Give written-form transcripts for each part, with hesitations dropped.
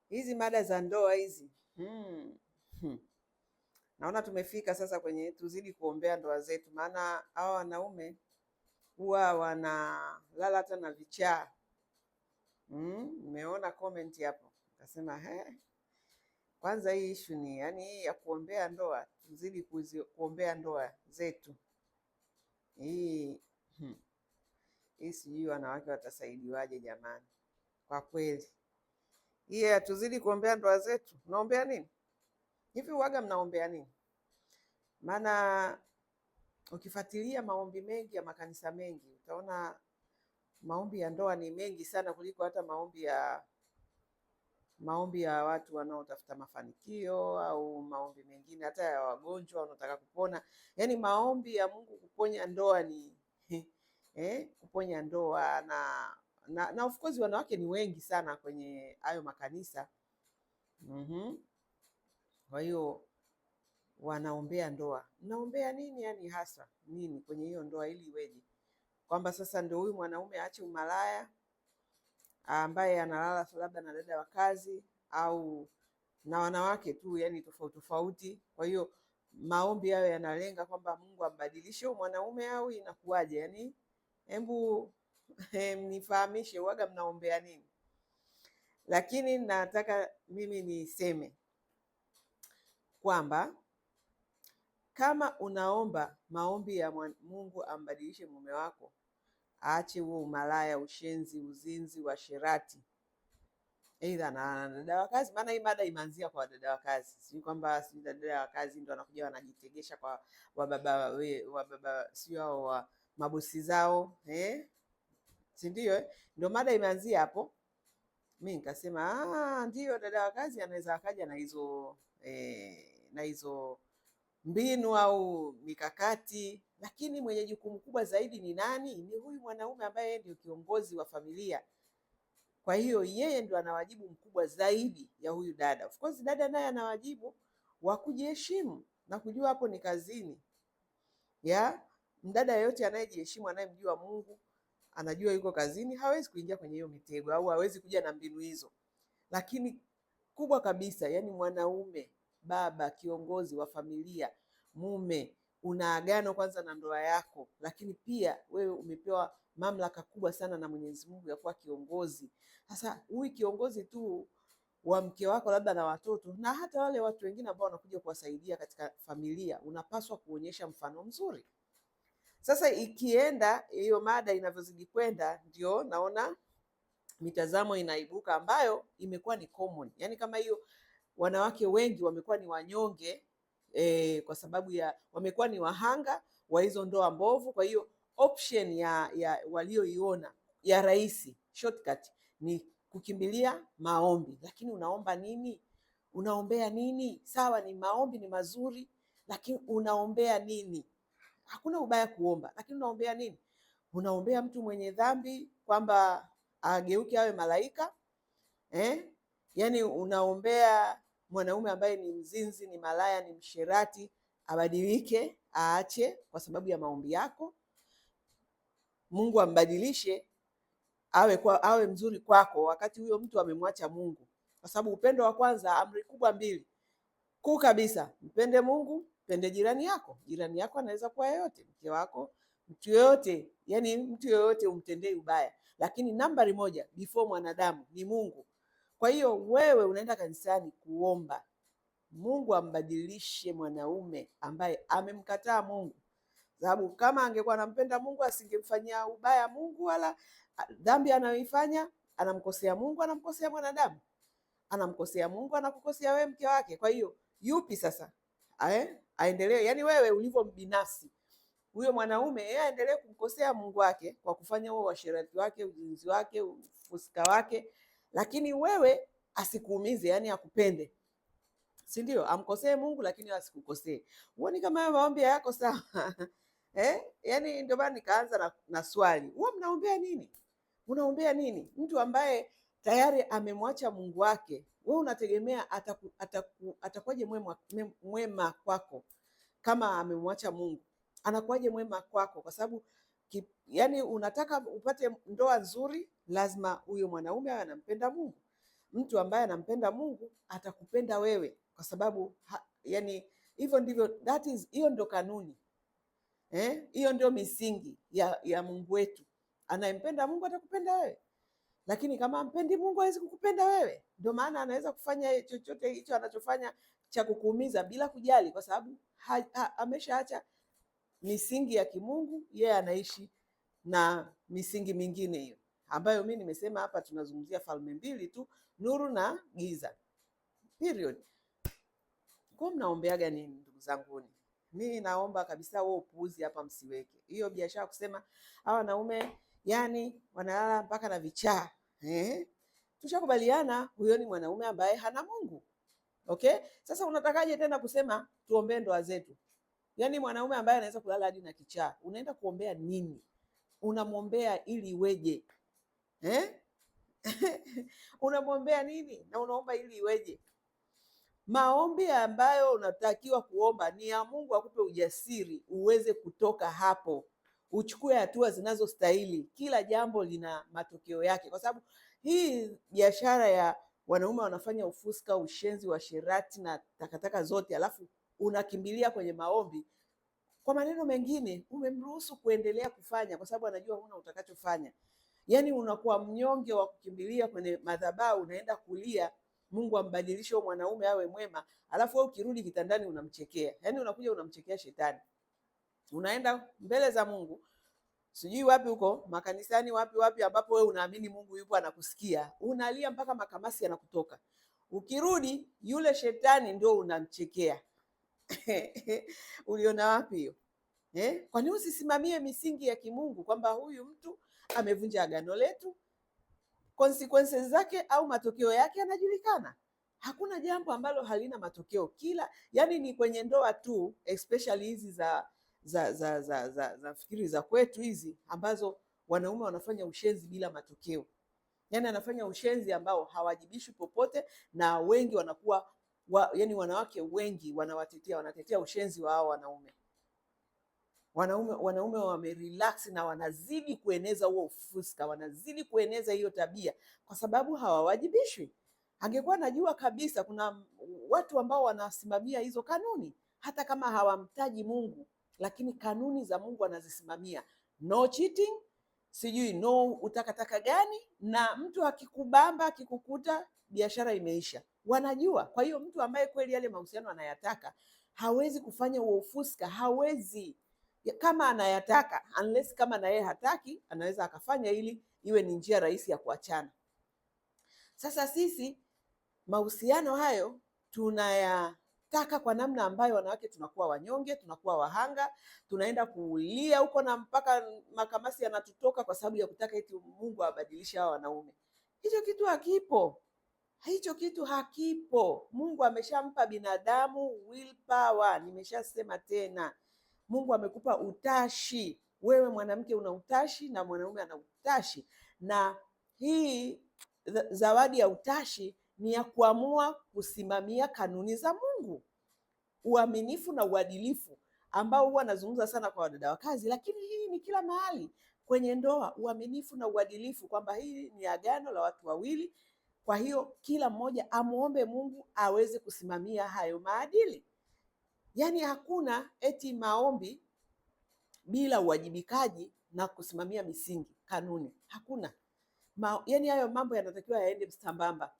hizi mada za ndoa hizi hmm. Hmm. Naona tumefika sasa kwenye tuzidi kuombea ndoa zetu, maana hawa wanaume huwa wanalala hata na vichaa. Nimeona comment hapo nasema kwanza hii issue ni yani hii ya kuombea ndoa, tuzidi kuombea ndoa zetu. Hii sijui wanawake watasaidiwaje jamani, kwa kweli. Hii tuzidi kuombea ndoa zetu. Mnaombea nini hivi? Uwaga mnaombea nini? Maana ukifuatilia maombi mengi ya makanisa mengi utaona maombi ya ndoa ni mengi sana kuliko hata maombi ya watu wanaotafuta mafanikio au maombi mengine hata ya wagonjwa wanaotaka kupona. Yaani maombi ya Mungu kuponya ndoa ni kuponya ndoa na of course wanawake ni wengi sana kwenye hayo makanisa. Kwa hiyo wanaombea ndoa. Mnaombea nini yani hasa nini kwenye hiyo ndoa ili iweje? Kwamba sasa ndio huyu mwanaume aache umalaya ambaye analala labda na dada wa kazi au na wanawake tu, yani tofauti tofauti. Kwa hiyo maombi hayo yanalenga kwamba Mungu ambadilishe huyu mwanaume au inakuwaje? Yani hebu nifahamishe, uwaga mnaombea nini? Lakini nataka mimi niseme kwamba kama unaomba maombi ya Mungu ambadilishe mume wako, aache huo umalaya, ushenzi, uzinzi, uasherati, aidha na dada wa kazi. Maana hii mada imeanzia kwa dada wa kazi, si kwamba si dada wa kazi ndio wanakuja wanajitegesha kwa wababa sio hao wa mabosi zao si ndio? Ndio mada imeanzia hapo. Mimi nikasema ndio dada wa kazi anaweza akaja na hizo mbinu au mikakati, lakini mwenye jukumu kubwa zaidi ni nani? Ni huyu mwanaume ambaye ndio kiongozi wa familia. Kwa hiyo yeye ndio ana wajibu mkubwa zaidi ya huyu dada. Of course dada naye ana wajibu wa kujiheshimu na kujua hapo ni kazini. Mdada yeyote anayejiheshimu, anayemjua Mungu, anajua yuko kazini, hawezi kuingia kwenye hiyo mitego au hawezi kuja na mbinu hizo. Lakini kubwa kabisa, yani mwanaume, baba, kiongozi wa familia, mume, una agano kwanza na ndoa yako, lakini pia wewe umepewa mamlaka kubwa sana na Mwenyezi Mungu ya kuwa kiongozi. Sasa huyu kiongozi tu wa mke wako labda na watoto na hata wale watu wengine ambao wanakuja kuwasaidia katika familia, unapaswa kuonyesha mfano mzuri. Sasa ikienda hiyo mada inavyozidi kwenda, ndio naona mitazamo inaibuka ambayo imekuwa ni common. Yaani kama hiyo wanawake wengi wamekuwa ni wanyonge kwa sababu ya wamekuwa ni wahanga wa hizo ndoa mbovu. Kwa hiyo option ya walioiona ya rahisi, shortcut, ni kukimbilia maombi. Lakini unaomba nini? Unaombea nini? Sawa, ni maombi ni mazuri, lakini unaombea nini? Hakuna ubaya kuomba, lakini unaombea nini? Unaombea mtu mwenye dhambi kwamba ageuke awe malaika Yaani unaombea mwanaume ambaye ni mzinzi, ni malaya, ni msherati, abadilike, aache kwa sababu ya maombi yako. Mungu ambadilishe awe mzuri kwako, wakati huyo mtu amemwacha Mungu. Kwa sababu upendo wa kwanza, amri kubwa mbili kuu kabisa: mpende Mungu, mpende jirani yako. Jirani yako anaweza kuwa yeyote, mke wako, mtu yoyote, yani mtu yoyote umtendee ubaya, lakini nambari moja before mwanadamu ni Mungu. Kwa hiyo wewe unaenda kanisani kuomba Mungu ambadilishe mwanaume ambaye amemkataa Mungu. Sababu kama angekuwa anampenda Mungu asingemfanyia ubaya Mungu, wala dhambi anayoifanya anamkosea Mungu, anamkosea mwanadamu, anamkosea Mungu, anakukosea wewe mke wake. Kwa hiyo yupi sasa aendelee? Yani wewe ulivyo binafsi, huyo mwanaume yeye aendelee kumkosea Mungu wake kwa kufanya huo uasherati wake, uzinzi wake, ufusika wake, lakini wewe asikuumize, yani akupende, si ndio? Amkosee Mungu lakini asikukosee. Huoni kama hayo maombi yako sawa? Yani ndio maana nikaanza na swali, huwa mnaombea nini? Unaombea nini? Mtu ambaye tayari amemwacha Mungu wake, wewe unategemea atakuwaje mwema kwako? Kama amemwacha Mungu, anakuwaje mwema kwako? Kwa sababu yani unataka upate ndoa nzuri, lazima huyo mwanaume awe anampenda Mungu. mtu ambaye anampenda Mungu atakupenda wewe, kwa sababu yani hivyo ndivyo, hiyo ndio kanuni hiyo ndio misingi ya Mungu wetu. Anayempenda Mungu atakupenda wewe, lakini kama ampendi Mungu hawezi kukupenda wewe. Ndio maana anaweza kufanya chochote hicho anachofanya cha kukuumiza bila kujali, kwa sababu ameshaacha misingi ya kimungu. Yeye anaishi na misingi mingine hiyo ambayo mimi nimesema hapa. Tunazungumzia falme mbili tu, nuru na giza, period. Kwa mnaombeaga nini ndugu zanguni? Mimi naomba kabisa wewe upuuzi hapa msiweke. Hiyo biashara kusema hawa wanaume yani wanalala mpaka na vichaa. Tushakubaliana huyo ni mwanaume ambaye hana Mungu. Okay? Sasa unatakaje tena kusema tuombee ndoa zetu? Yaani mwanaume ambaye anaweza kulala hadi na kichaa, unaenda kuombea nini? Unamwombea ili iweje? Unamwombea nini na unaomba ili iweje? Maombi ambayo unatakiwa kuomba ni ya Mungu akupe ujasiri uweze kutoka hapo, uchukue hatua zinazostahili. Kila jambo lina matokeo yake, kwa sababu hii biashara ya wanaume wanafanya ufuska, ushenzi, washerati na takataka zote, alafu unakimbilia kwenye maombi. Kwa maneno mengine, umemruhusu kuendelea kufanya kwa sababu anajua huna utakachofanya. Yaani unakuwa mnyonge wa kukimbilia kwenye madhabahu, unaenda kulia Mungu ambadilishe mwanaume awe mwema, alafu wewe ukirudi kitandani unamchekea. Yaani unakuja unamchekea shetani. Unaenda mbele za Mungu, sijui wapi huko, makanisani wapi ambapo wewe unaamini Mungu yupo anakusikia. Unalia mpaka makamasi yanakutoka. Ukirudi yule shetani ndio unamchekea. Uliona wapi hiyo? Kwa nini usisimamie misingi ya kimungu kwamba huyu mtu amevunja agano letu, consequences zake au matokeo yake yanajulikana. Hakuna jambo ambalo halina matokeo. Yani ni kwenye ndoa tu, especially hizi za fikiri za kwetu hizi ambazo wanaume wanafanya ushenzi bila matokeo. Yani anafanya ushenzi ambao hawajibishwi popote, na wengi wanakuwa yani wanawake wengi wanatetea ushenzi wa hao wanaume. Wanaume wamerelax na wanazidi kueneza huo ufuska, wanazidi kueneza hiyo tabia kwa sababu hawawajibishwi. Angekuwa najua kabisa kuna watu ambao wanasimamia hizo kanuni, hata kama hawamtaji Mungu, lakini kanuni za Mungu wanazisimamia. No cheating, sijui no utakataka gani, na mtu akikubamba akikukuta biashara imeisha. Wanajua. Kwa hiyo mtu ambaye kweli yale mahusiano anayataka hawezi kufanya huo ufuska, hawezi. Kama anayataka, unless kama na yeye hataki, anaweza akafanya ili iwe ni njia rahisi ya kuachana. Sasa sisi mahusiano hayo tunayataka kwa namna ambayo wanawake tunakuwa wanyonge, tunakuwa wahanga, tunaenda kuulia huko na mpaka makamasi yanatutoka kwa sababu ya kutaka eti Mungu abadilishe hao wanaume. Hicho kitu hakipo. Hicho kitu hakipo. Mungu ameshampa binadamu willpower, nimeshasema tena. Mungu amekupa utashi. Wewe mwanamke una utashi na mwanaume ana utashi, na hii zawadi ya utashi ni ya kuamua kusimamia kanuni za Mungu, uaminifu na uadilifu, ambao huwa nazungumza sana kwa wadada wa kazi, lakini hii ni kila mahali kwenye ndoa, uaminifu na uadilifu, kwamba hii ni agano la watu wawili. Kwa hiyo kila mmoja amuombe Mungu aweze kusimamia hayo maadili. Yaani hakuna eti maombi bila uwajibikaji na kusimamia misingi, kanuni. Hakuna. Yaani hayo mambo yanatakiwa yaende sambamba.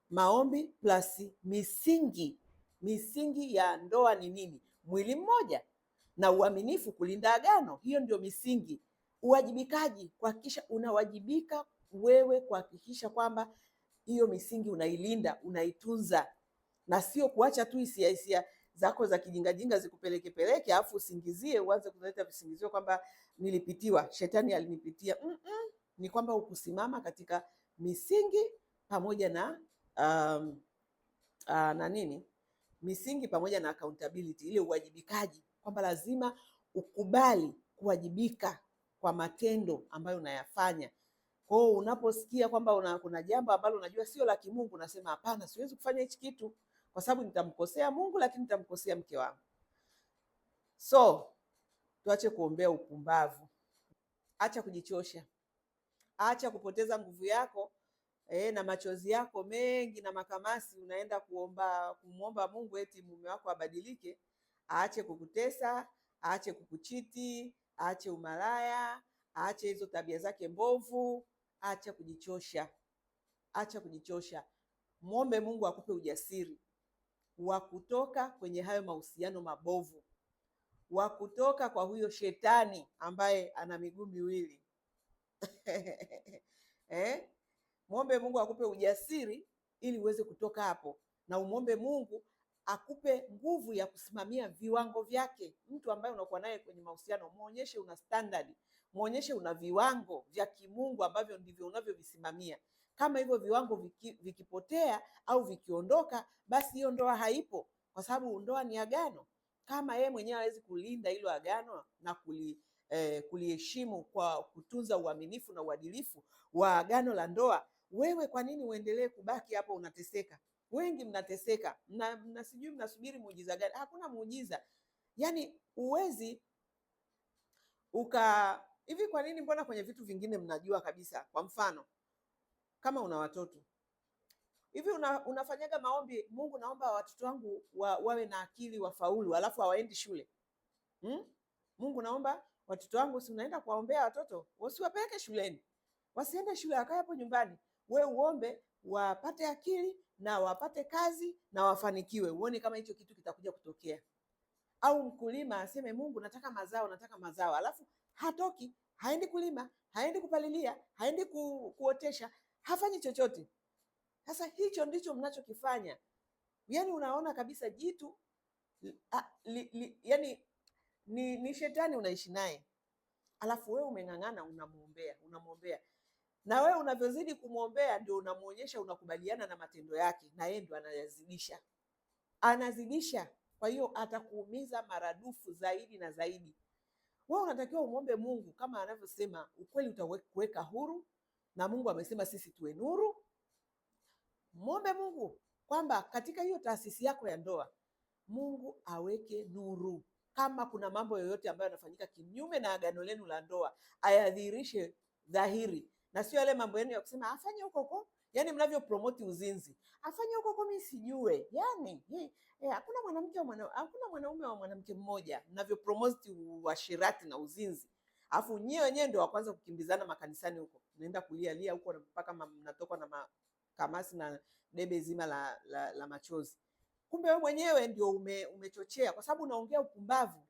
Maombi plus misingi. Misingi ya ndoa ni nini? Mwili mmoja na uaminifu, kulinda agano. Hiyo ndio misingi. Uwajibikaji, kuhakikisha unawajibika wewe kuhakikisha kwamba hiyo misingi unailinda, unaitunza, na sio kuacha tu hisia zako za kijingajinga zikupeleke alafu usingizie, uanze kuleta visingizio kwamba nilipitiwa, shetani alinipitia. Ni kwamba ukusimama katika misingi pamoja na misingi pamoja na accountability, ile uwajibikaji, kwamba lazima ukubali kuwajibika kwa matendo ambayo unayafanya. Kwa hiyo unaposikia kwamba kuna jambo ambalo unajua sio la kimungu, unasema hapana, siwezi kufanya hichi kitu kwa sababu nitamkosea Mungu, lakini nitamkosea mke wangu. So tuache kuombea upumbavu. Acha kujichosha. Acha kupoteza nguvu yako na machozi yako mengi na makamasi, unaenda kumwomba Mungu eti mume wako abadilike, aache kukutesa, aache kukuchiti, aache umalaya, aache hizo tabia zake mbovu, acha kujichosha, acha kujichosha. Muombe Mungu akupe ujasiri wa kutoka kwenye hayo mahusiano mabovu, wa kutoka kwa huyo shetani ambaye ana miguu miwili. Muombe Mungu akupe ujasiri ili uweze kutoka hapo, na umwombe Mungu akupe nguvu ya kusimamia viwango vyake. Mtu ambaye unakuwa naye kwenye mahusiano, muonyeshe una standard, muonyeshe una viwango vya kimungu ambavyo ndivyo unavyovisimamia. Kama hivyo viwango vikipotea au vikiondoka, basi hiyo ndoa haipo, kwa sababu ndoa ni agano. Kama yeye mwenyewe hawezi kulinda hilo agano na kuliheshimu kwa kutunza uaminifu na uadilifu wa agano la ndoa, wewe kwa nini uendelee kubaki hapo unateseka? Wengi mnateseka na sijui mnasubiri muujiza gani? Hakuna muujiza. Yaani uwezi hivi. Kwa nini? Mbona kwenye vitu vingine mnajua kabisa? Kwa mfano kama una watoto hivi, unafanyaga maombi, Mungu naomba watoto wangu wawe na akili, wafaulu, alafu hawaendi shule. Mungu naomba watoto wangu, si unaenda kuwaombea watoto, usiwapeleke shuleni, wasiende shule, wakae hapo nyumbani. We uombe wapate akili na wapate kazi na wafanikiwe, uone kama hicho kitu kitakuja kutokea. Au mkulima aseme Mungu nataka mazao, alafu hatoki, haendi kulima, haendi kupalilia, haendi kuotesha, hafanyi chochote. Sasa hicho ndicho mnachokifanya. Yaani unaona kabisa jitu yani ni shetani unaishi naye, alafu wewe umeng'ang'ana, unamwombea, na wewe unavyozidi kumwombea ndio unamuonyesha unakubaliana na matendo yake, na yeye ndio anazidisha. Kwa hiyo atakuumiza maradufu zaidi na zaidi. Wewe unatakiwa umwombe Mungu kama anavyosema, ukweli utakuweka huru, na Mungu amesema sisi tuwe nuru. Mwombe Mungu kwamba katika hiyo taasisi yako ya ndoa, Mungu aweke nuru. Kama kuna mambo yoyote ambayo yanafanyika kinyume na agano lenu la ndoa, ayadhihirishe dhahiri, na sio yale mambo yenu ya kusema afanye huko, yani mnavyo promote uzinzi, afanye huko mimi sijue. Yani hakuna mwanaume wa mwanamke mmoja, mnavyo promote uasherati na uzinzi, afu nyewe wenyewe ndio wa kwanza kukimbizana makanisani huko, mnaenda kulia huko mpaka mnatoka na kamasi na debe zima la machozi. Kumbe wewe mwenyewe ndio umechochea, kwa sababu unaongea upumbavu,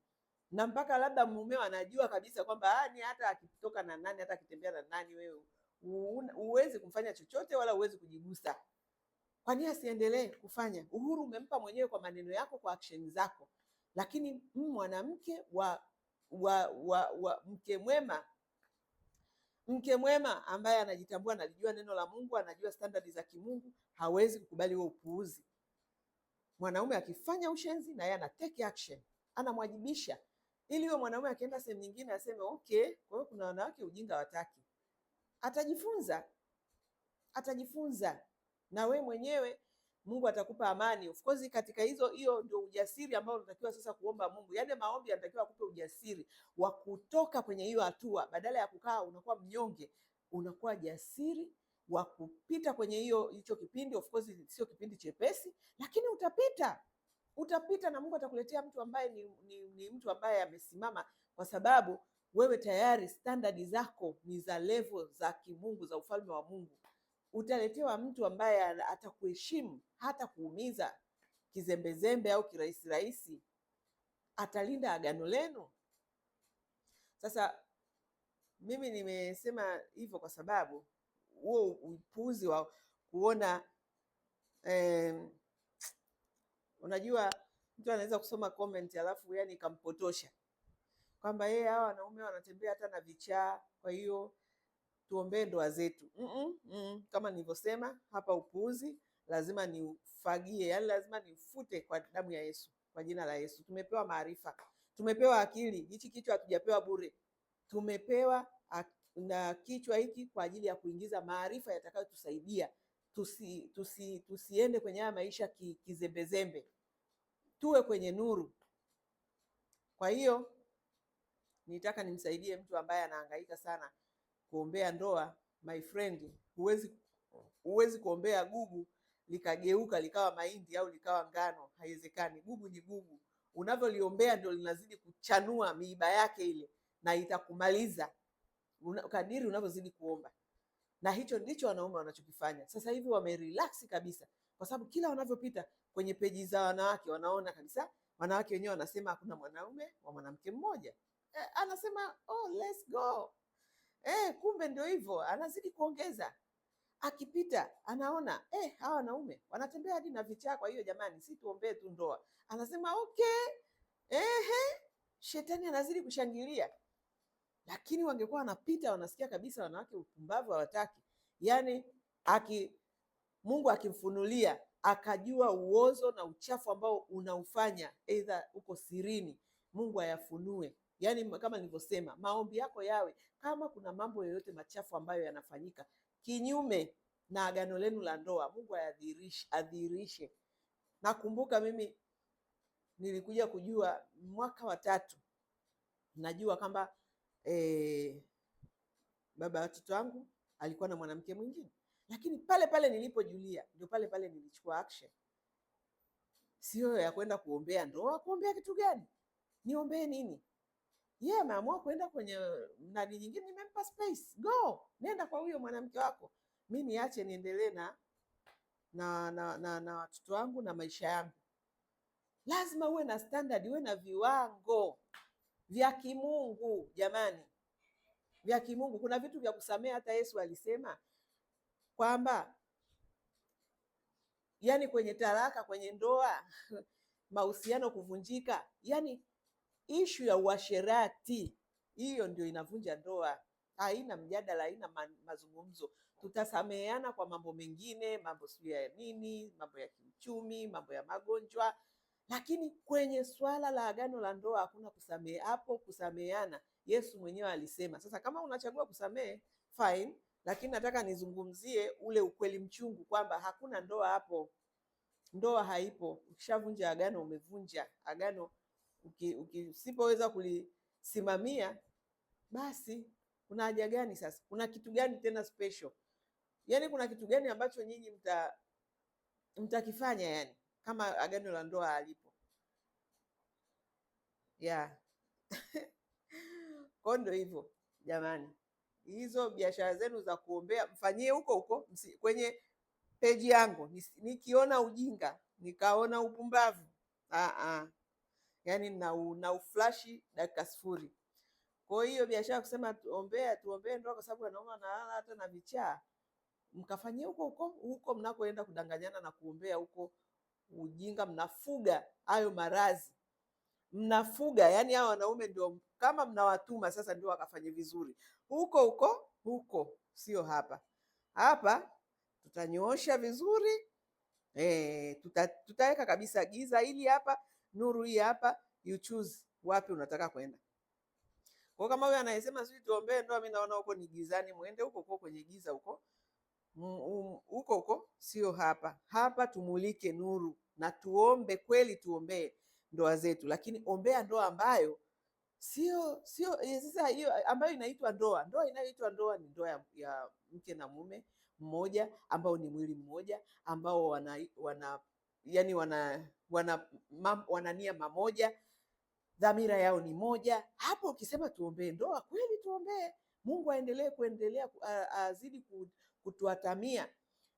na mpaka labda mumeo anajua kabisa kwamba ni hata akitoka na nani, hata akitembea na nani, wewe huwezi kumfanya chochote wala huwezi kujigusa. Kwa nini asiendelee kufanya? Uhuru umempa mwenyewe kwa maneno yako, kwa action zako. Lakini mwanamke wa mke mwema ambaye anajitambua, analijua neno la Mungu, anajua standardi za kimungu, hawezi kukubali huo upuuzi. Mwanaume akifanya ushenzi, na yeye ana take action, anamwajibisha, ili huyo mwanaume akienda sehemu nyingine aseme okay, kwa hiyo kuna wanawake ujinga wataki. Atajifunza na we mwenyewe Mungu atakupa amani. Of course katika hiyo ndio ujasiri ambao unatakiwa sasa kuomba Mungu. Yaani maombi yanatakiwa akupe ujasiri wa kutoka kwenye hiyo hatua, badala ya kukaa unakuwa mnyonge, unakuwa jasiri wa kupita kwenye hicho kipindi. Of course sio kipindi chepesi, lakini utapita na Mungu atakuletea mtu ambaye ni mtu ambaye amesimama, kwa sababu wewe tayari standardi zako ni za level za kimungu, za ufalme wa Mungu. Utaletewa mtu ambaye atakuheshimu, hata kuumiza kizembezembe au kirahisi, atalinda agano lenu. Sasa mimi nimesema hivyo kwa sababu huo upuuzi wa kuona unajua mtu anaweza kusoma comment alafu yani ikampotosha kwamba hawa wanaume wanatembea hata na vichaa, kwa hiyo tuombee ndoa zetu. Kama nilivyosema hapa, upuuzi lazima niufagie, yani lazima nifute kwa damu ya Yesu, kwa jina la Yesu. Tumepewa maarifa, tumepewa akili. Hichi kichwa hatujapewa bure, tumepewa na kichwa hiki kwa ajili ya kuingiza maarifa yatakayotusaidia tusiende kwenye haya maisha kizembezembe, tuwe kwenye nuru. Kwa hiyo nitaka nimsaidie mtu ambaye anahangaika sana kuombea ndoa. My friend, huwezi Huwezi kuombea gugu likageuka likawa mahindi au likawa ngano, haiwezekani. Gugu ni gugu, unavyoliombea ndio linazidi kuchanua miiba yake ile, na itakumaliza kadiri unavyozidi kuomba. Na hicho ndicho wanaume wanachokifanya sasa hivi, wamerelax kabisa, kwa sababu kila wanavyopita kwenye peji za wanawake wanaona kabisa, wanawake wenyewe wanasema hakuna mwanaume wa mwanamke mmoja. Anasema oh, let's go. Kumbe ndio hivyo, anazidi kuongeza. Akipita anaona hawa wanaume wanatembea hadi na vichaa, kwa hiyo jamani, si tuombee tu ndoa. Anasema okay, shetani anazidi kushangilia. Lakini wangekuwa wanapita wanasikia kabisa wanawake upumbavu hawataki, yaani Mungu akimfunulia akajua uozo na uchafu ambao unaufanya either uko sirini, Mungu ayafunue. Yaani kama nilivyosema, maombi yako yawe kama kuna mambo yoyote machafu ambayo yanafanyika kinyume na agano lenu la ndoa, Mungu adhihirishe. Nakumbuka mimi nilikuja kujua mwaka wa 3, najua kwamba baba watoto wangu alikuwa na mwanamke mwingine, lakini pale pale nilipojulia ndio pale pale nilichukua action. Sio ya kwenda kuombea ndoa. Kuombea kitu gani? Niombee nini? Yeye ameamua kwenda kwenye nani nyingine, nimempa space. Go, nenda kwa huyo mwanamke wako, mimi niache niendelee na watoto wangu na maisha yangu. Lazima uwe na standard, uwe na viwango vya kimungu jamani, vya kimungu. Kuna vitu vya kusamea, hata Yesu alisema kwamba yani kwenye talaka, kwenye ndoa, mahusiano kuvunjika, yani ishu ya uasherati, hiyo ndio inavunja ndoa. Haina mjadala, haina mazungumzo. Tutasameheana kwa mambo mengine, mambo sio ya nini, mambo ya kiuchumi, mambo ya magonjwa, lakini kwenye swala la agano la ndoa hakuna kusamehe. Hapo kusameheana Yesu mwenyewe alisema. Sasa kama unachagua kusamehe fine, lakini nataka nizungumzie ule ukweli mchungu kwamba hakuna ndoa hapo. Ndoa haipo. Ukishavunja agano, umevunja agano. Usipoweza kulisimamia, basi kuna haja gani sasa? Kuna kitu gani tena special? Yaani kuna kitu gani ambacho nyinyi mtakifanya yani kama agano la ndoa halipo? Kwa ndio hivyo jamani, hizo biashara zenu za kuombea mfanyie huko huko kwenye peji yangu. Nikiona ujinga, nikaona upumbavu, yani na uflashi dakika 0. Kwa hiyo biashara kusema tuombee ndoa kwa sababu wanaume wanalala hata na vichaa, mkafanyie huko mnakoenda kudanganyana na kuombea huko ujinga. Mnafuga hayo marazi, mnafuga yani hao wanaume ndio kama mnawatuma sasa ndio wakafanye vizuri huko, sio hapa. Hapa tutanyoosha vizuri, tutaweka kabisa giza ili hapa, nuru hii hapa, you choose wapi unataka kwenda. Kwa kama wewe anayesema sisi tuombee ndoa, mimi naona huko ni gizani, muende huko kwenye giza huko, sio hapa. Hapa tumulike nuru na tuombe kweli, tuombee ndoa zetu, lakini ombea ndoa ambayo sio sasa hiyo ambayo inaitwa ndoa. Ndoa inayoitwa ndoa ni ndoa ya mke na mume mmoja ambao ni mwili mmoja, ambao wana nia mamoja, dhamira yao ni moja. Hapo ukisema tuombee ndoa kweli, tuombee. Mungu aendelee azidi kutuatamia,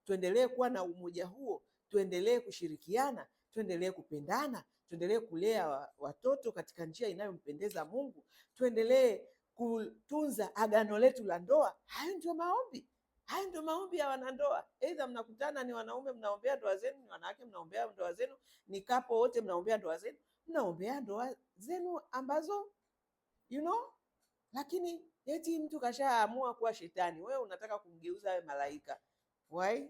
tuendelee kuwa na umoja huo, tuendelee kushirikiana, tuendelee kupendana, tuendelee kulea watoto katika njia inayompendeza Mungu, tuendelee kutunza agano letu la ndoa. Hayo ndio maombi. Hayo ndio maombi ya wanandoa. Aidha mnakutana ni wanaume mnaombea ndoa zenu, ni wanawake mnaombea ndoa zenu, ni kapo wote mnaombea ndoa zenu, mnaombea ndoa zenu ambazo lakini eti mtu kashaamua kuwa shetani, wewe unataka kumgeuza awe malaika. Why?